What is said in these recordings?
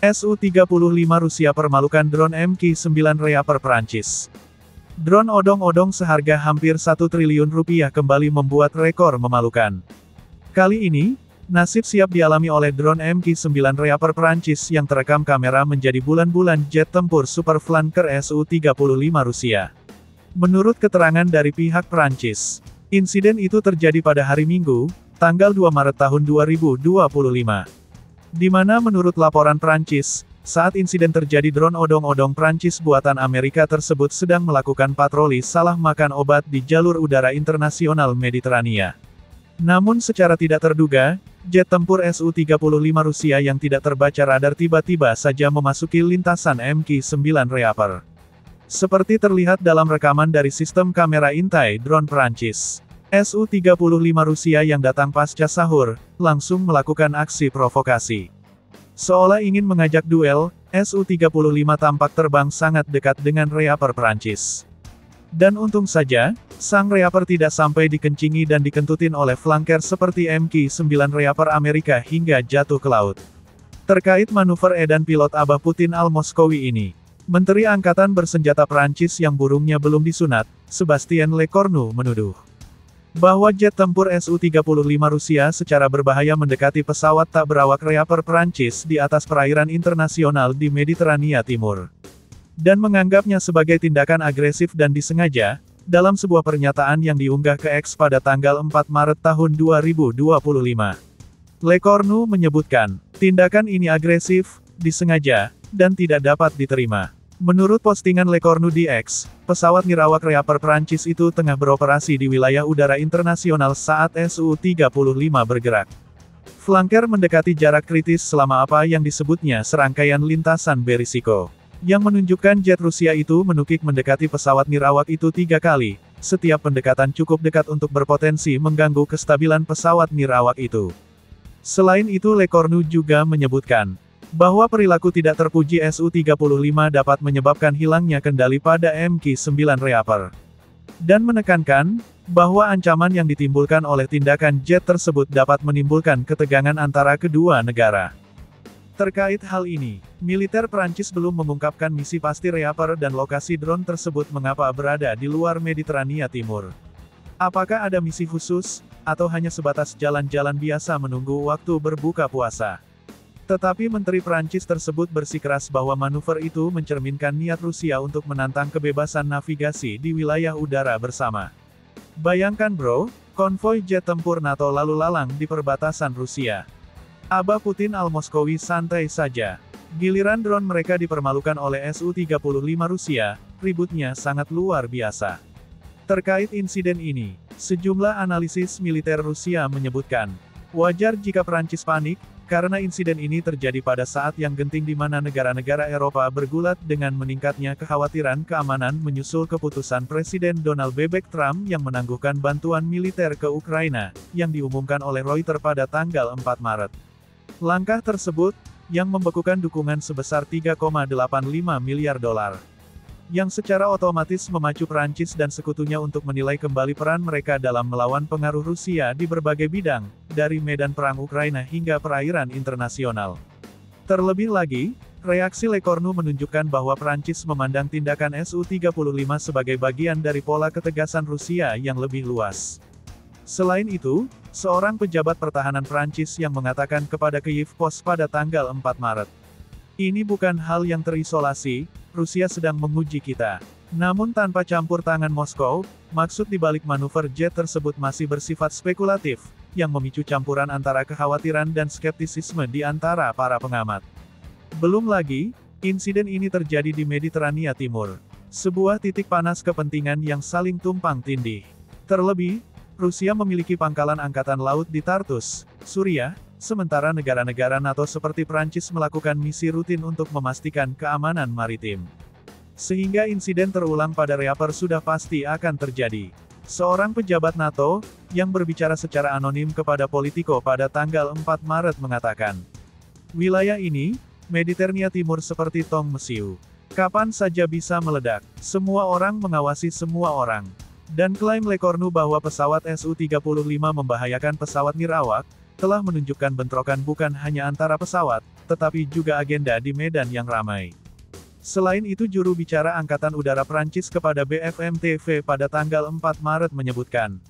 Su-35 Rusia permalukan drone MQ-9 Reaper Prancis. Drone odong-odong seharga hampir 1 triliun rupiah kembali membuat rekor memalukan. Kali ini, nasib siap dialami oleh drone MQ-9 Reaper Prancis yang terekam kamera menjadi bulan-bulan jet tempur super flanker Su-35 Rusia. Menurut keterangan dari pihak Prancis, insiden itu terjadi pada hari Minggu, tanggal 2 Maret tahun 2025. Di mana menurut laporan Prancis, saat insiden terjadi drone odong-odong Prancis buatan Amerika tersebut sedang melakukan patroli salah makan obat di jalur udara internasional Mediterania. Namun secara tidak terduga, jet tempur Su-35 Rusia yang tidak terbaca radar tiba-tiba saja memasuki lintasan MQ-9 Reaper. Seperti terlihat dalam rekaman dari sistem kamera intai drone Prancis. Su-35 Rusia yang datang pasca sahur, langsung melakukan aksi provokasi. Seolah ingin mengajak duel, Su-35 tampak terbang sangat dekat dengan Reaper Prancis. Dan untung saja, sang Reaper tidak sampai dikencingi dan dikentutin oleh flanker seperti MQ-9 Reaper Amerika hingga jatuh ke laut. Terkait manuver edan pilot Abah Putin Al-Moskowi ini, Menteri Angkatan Bersenjata Prancis yang burungnya belum disunat, Sébastien Lecornu menuduh bahwa jet tempur Su-35 Rusia secara berbahaya mendekati pesawat tak berawak Reaper Prancis di atas perairan internasional di Mediterania Timur. Dan menganggapnya sebagai tindakan agresif dan disengaja, dalam sebuah pernyataan yang diunggah ke X pada tanggal 4 Maret tahun 2025. Lecornu menyebutkan, tindakan ini agresif, disengaja, dan tidak dapat diterima. Menurut postingan Lecornu di X, pesawat nirawak Reaper Prancis itu tengah beroperasi di wilayah udara internasional saat Su-35 bergerak. Flanker mendekati jarak kritis selama apa yang disebutnya serangkaian lintasan berisiko, yang menunjukkan jet Rusia itu menukik mendekati pesawat nirawak itu 3 kali. Setiap pendekatan cukup dekat untuk berpotensi mengganggu kestabilan pesawat nirawak itu. Selain itu Lecornu juga menyebutkan bahwa perilaku tidak terpuji Su-35 dapat menyebabkan hilangnya kendali pada MQ-9 Reaper. Dan menekankan, bahwa ancaman yang ditimbulkan oleh tindakan jet tersebut dapat menimbulkan ketegangan antara kedua negara. Terkait hal ini, militer Prancis belum mengungkapkan misi pasti Reaper dan lokasi drone tersebut mengapa berada di luar Mediterania Timur. Apakah ada misi khusus, atau hanya sebatas jalan-jalan biasa menunggu waktu berbuka puasa? Tetapi Menteri Prancis tersebut bersikeras bahwa manuver itu mencerminkan niat Rusia untuk menantang kebebasan navigasi di wilayah udara bersama. Bayangkan bro, konvoi jet tempur NATO lalu lalang di perbatasan Rusia. Abah Putin Al-Moskowi santai saja. Giliran drone mereka dipermalukan oleh Su-35 Rusia, ributnya sangat luar biasa. Terkait insiden ini, sejumlah analisis militer Rusia menyebutkan, wajar jika Prancis panik, karena insiden ini terjadi pada saat yang genting di mana negara-negara Eropa bergulat dengan meningkatnya kekhawatiran keamanan menyusul keputusan Presiden Donald Trump yang menangguhkan bantuan militer ke Ukraina, yang diumumkan oleh Reuters pada tanggal 4 Maret. Langkah tersebut, yang membekukan dukungan sebesar 3,85 miliar dolar. Yang secara otomatis memacu Prancis dan sekutunya untuk menilai kembali peran mereka dalam melawan pengaruh Rusia di berbagai bidang, dari medan perang Ukraina hingga perairan internasional. Terlebih lagi, reaksi Lecornu menunjukkan bahwa Prancis memandang tindakan Su-35 sebagai bagian dari pola ketegasan Rusia yang lebih luas. Selain itu, seorang pejabat pertahanan Prancis yang mengatakan kepada Kyiv Post pada tanggal 4 Maret, "Ini bukan hal yang terisolasi, Rusia sedang menguji kita. Namun tanpa campur tangan Moskow, maksud dibalik manuver jet tersebut masih bersifat spekulatif, yang memicu campuran antara kekhawatiran dan skeptisisme di antara para pengamat." Belum lagi, insiden ini terjadi di Mediterania Timur. Sebuah titik panas kepentingan yang saling tumpang tindih. Terlebih, Rusia memiliki pangkalan angkatan laut di Tartus, Suriah, sementara negara-negara NATO seperti Prancis melakukan misi rutin untuk memastikan keamanan maritim. Sehingga insiden terulang pada Reaper sudah pasti akan terjadi. Seorang pejabat NATO, yang berbicara secara anonim kepada Politico pada tanggal 4 Maret mengatakan, "Wilayah ini, Mediterania Timur seperti tong mesiu. Kapan saja bisa meledak. Semua orang mengawasi semua orang." Dan klaim Lecornu bahwa pesawat Su-35 membahayakan pesawat nirawak, telah menunjukkan bentrokan bukan hanya antara pesawat, tetapi juga agenda di medan yang ramai. Selain itu juru bicara Angkatan Udara Prancis kepada BFM TV pada tanggal 4 Maret menyebutkan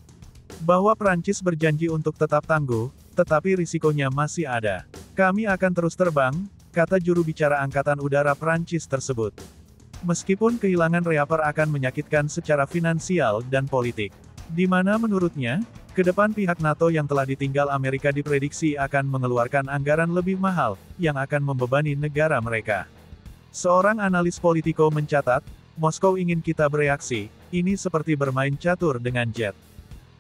bahwa Prancis berjanji untuk tetap tangguh, tetapi risikonya masih ada. Kami akan terus terbang, kata juru bicara Angkatan Udara Prancis tersebut. Meskipun kehilangan Reaper akan menyakitkan secara finansial dan politik. Di mana menurutnya, ke depan pihak NATO yang telah ditinggal Amerika diprediksi akan mengeluarkan anggaran lebih mahal, yang akan membebani negara mereka. Seorang analis Politico mencatat, Moskow ingin kita bereaksi, ini seperti bermain catur dengan jet.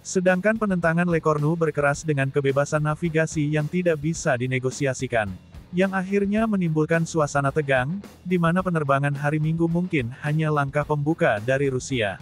Sedangkan penentangan Le Cornu berkeras dengan kebebasan navigasi yang tidak bisa dinegosiasikan. Yang akhirnya menimbulkan suasana tegang, di mana penerbangan hari Minggu mungkin hanya langkah pembuka dari Rusia.